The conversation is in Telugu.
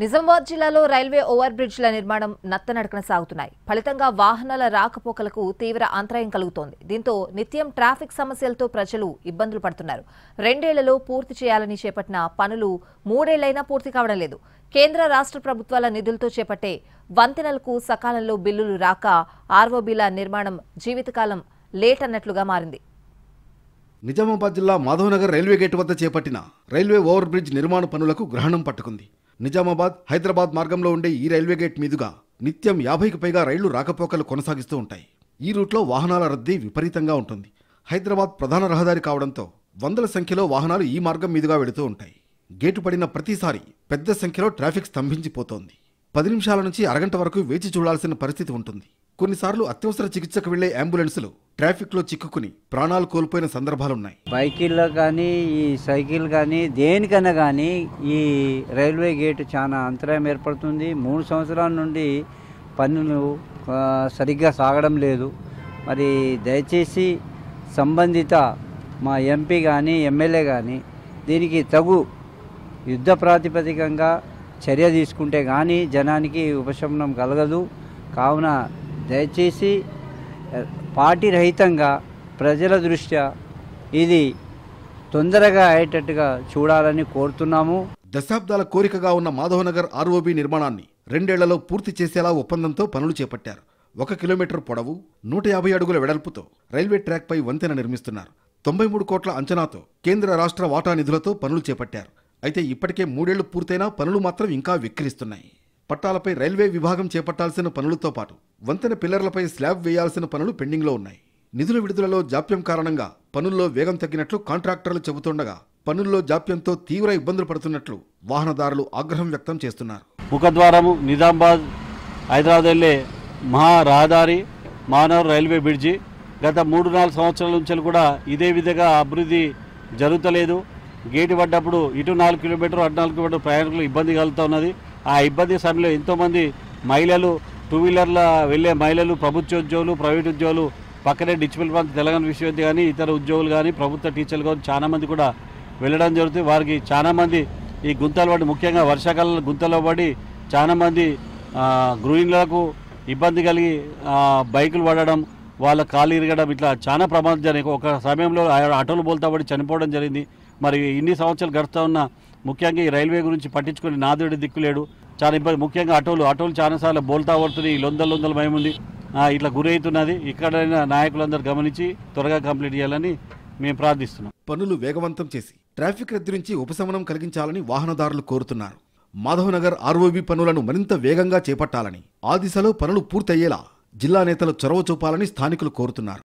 నిజామాబాద్ జిల్లాలో రైల్వే ఓవర్ బ్రిడ్జ్ల నిర్మాణం నత్తనడకన సాగుతున్నాయి. ఫలితంగా వాహనాల రాకపోకలకు తీవ్ర అంతరాయం కలుగుతోంది. దీంతో నిత్యం ట్రాఫిక్ సమస్యలతో ప్రజలు ఇబ్బందులు పడుతున్నారు. 2 ఏళ్లలో పూర్తి చేయాలని చేపట్టిన పనులు 3 ఏళ్లైనా పూర్తి కావడం లేదు. కేంద్ర రాష్ట్ర ప్రభుత్వాల నిధులతో చేపట్టే వంతెనలకు సకాలంలో బిల్లులు రాక ఆర్ఓబీల నిర్మాణం జీవితకాలం లేట్ అన్నట్లుగా మారింది. నిజామాబాద్ జిల్లా మాధవనగర్ రైల్వే గేట్ వద్ద చేపట్టిన రైల్వే ఓవర్ బ్రిడ్జ్ నిర్మాణ పనులకు గ్రహణం పట్టుకుంది. నిజామాబాద్, హైదరాబాద్ మార్గంలో ఉండే ఈ రైల్వే గేట్ మీదుగా నిత్యం 50కి పైగా రైళ్లు రాకపోకలు కొనసాగిస్తూ ఉంటాయి. ఈ రూట్లో వాహనాల రద్దీ విపరీతంగా ఉంటుంది. హైదరాబాద్ ప్రధాన రహదారి కావడంతో వందల సంఖ్యలో వాహనాలు ఈ మార్గం మీదుగా వెళుతూ ఉంటాయి. గేటు పడిన ప్రతిసారి పెద్ద సంఖ్యలో ట్రాఫిక్ స్తంభించిపోతోంది. 10 నిమిషాల నుంచి అరగంట వరకు వేచి చూడాల్సిన పరిస్థితి ఉంటుంది. కొన్నిసార్లు అత్యవసర చికిత్సకు వెళ్లే అంబులెన్సులు ట్రాఫిక్లో చిక్కుకుని ప్రాణాలు కోల్పోయిన సందర్భాలున్నాయి. బైకిల్లో కానీ ఈ సైకిల్ కానీ దేనికన్నా కానీ ఈ రైల్వే గేటు చాలా అంతరాయం ఏర్పడుతుంది. 3 సంవత్సరాల నుండి పనులు సరిగ్గా సాగడం లేదు. మరి దయచేసి సంబంధిత మా ఎంపీ కానీ ఎమ్మెల్యే కానీ దీనికి తగు యుద్ధ ప్రాతిపదికంగా చర్య తీసుకుంటే కానీ జనానికి ఉపశమనం కలగదు. కావున దయచేసి పార్టీ రహితంగా ప్రజల దృష్ట్యా ఇది తొందరగా అయ్యేటట్టుగా చూడాలని కోరుతున్నాము. దశాబ్దాల కోరికగా ఉన్న మాధవనగర్ ఆర్ఓబీ నిర్మాణాన్ని 2 ఏళ్లలో పూర్తి చేసేలా ఒప్పందంతో పనులు చేపట్టారు. 1 కిలోమీటర్ పొడవు, 150 అడుగుల వెడల్పుతో రైల్వే ట్రాక్పై వంతెన నిర్మిస్తున్నారు. 93 కోట్ల అంచనాతో కేంద్ర రాష్ట్ర వాటా నిధులతో పనులు చేపట్టారు. అయితే ఇప్పటికే 3 ఏళ్లు పూర్తయినా పనులు మాత్రం ఇంకా వెక్కిరిస్తున్నాయి. పట్టాలపై రైల్వే విభాగం చేపట్టాల్సిన పనులతో పాటు వంతెన పిల్లర్లపై స్లాబ్ వేయాల్సిన పనులు పెండింగ్లో ఉన్నాయి. నిధుల విడుదలలో జాప్యం కారణంగా పనుల్లో వేగం తగ్గినట్లు కాంట్రాక్టర్లు చెబుతుండగా పనుల్లో జాప్యంతో తీవ్ర ఇబ్బందులు పడుతున్నట్లు వాహనదారులు ఆగ్రహం వ్యక్తం చేస్తున్నారు. ముఖద్వారము నిజామాబాద్ హైదరాబాద్ వెళ్లే మహా రహదారి మానవర్ రైల్వే బ్రిడ్జి గత 3-4 సంవత్సరాల నుంచి కూడా ఇదే విధంగా అభివృద్ధి జరుగుతలేదు. గేటు పడ్డప్పుడు ఇటు 4 కిలోమీటర్ అటు 4 కిలోమీటర్ ప్రయాణికులు ఇబ్బంది కలుగుతూ ఉన్నది. ఆ ఇబ్బంది సమయంలో ఎంతోమంది మహిళలు, 2 వీలర్ల వెళ్ళే మహిళలు, ప్రభుత్వ ఉద్యోగులు, ప్రైవేట్ ఉద్యోగులు, పక్కనే డిచ్పల్ ప్రాంత తెలంగాణ విశ్వవిద్యాలయం కానీ ఇతర ఉద్యోగులు కానీ ప్రభుత్వ టీచర్లు కానీ చాలామంది కూడా వెళ్ళడం జరుగుతుంది. వారికి చాలామంది ఈ గుంతలు పడి, ముఖ్యంగా వర్షాకాలంలో గుంతలో పడి చాలామంది గృహిణులకు ఇబ్బంది కలిగి బైకులు పడడం, వాళ్ళ కాలు ఇరగడం, ఇట్లా చాలా ప్రమాదం జరిగింది. ఒక సమయంలో ఆటోలు బోల్తా పడి చనిపోవడం జరిగింది. మరి ఇన్ని సంవత్సరాలు గడుస్తూ ఉన్న ముఖ్యంగా ఈ రైల్వే గురించి పట్టించుకుని నాదుడి దిక్కులేడు. చాలా ఇబ్బంది. ముఖ్యంగా ఆటోలు చాలాసార్లు బోల్తా పడుతున్నాయి. లొందల భయముంది, ఇట్లా గురవుతున్నది. ఇక్కడైనా నాయకులందరూ గమనించి త్వరగా కంప్లీట్ చేయాలని మేము ప్రార్థిస్తున్నాం. పనులు వేగవంతం చేసి ట్రాఫిక్ రద్దీ నుంచి ఉపశమనం కలిగించాలని వాహనదారులు కోరుతున్నారు. మాధవనగర్ ఆర్ఓబీ పనులను మరింత వేగంగా చేపట్టాలని, ఆ దిశలో పనులు పూర్తయ్యేలా జిల్లా నేతలు చొరవ చూపాలని స్థానికులు కోరుతున్నారు.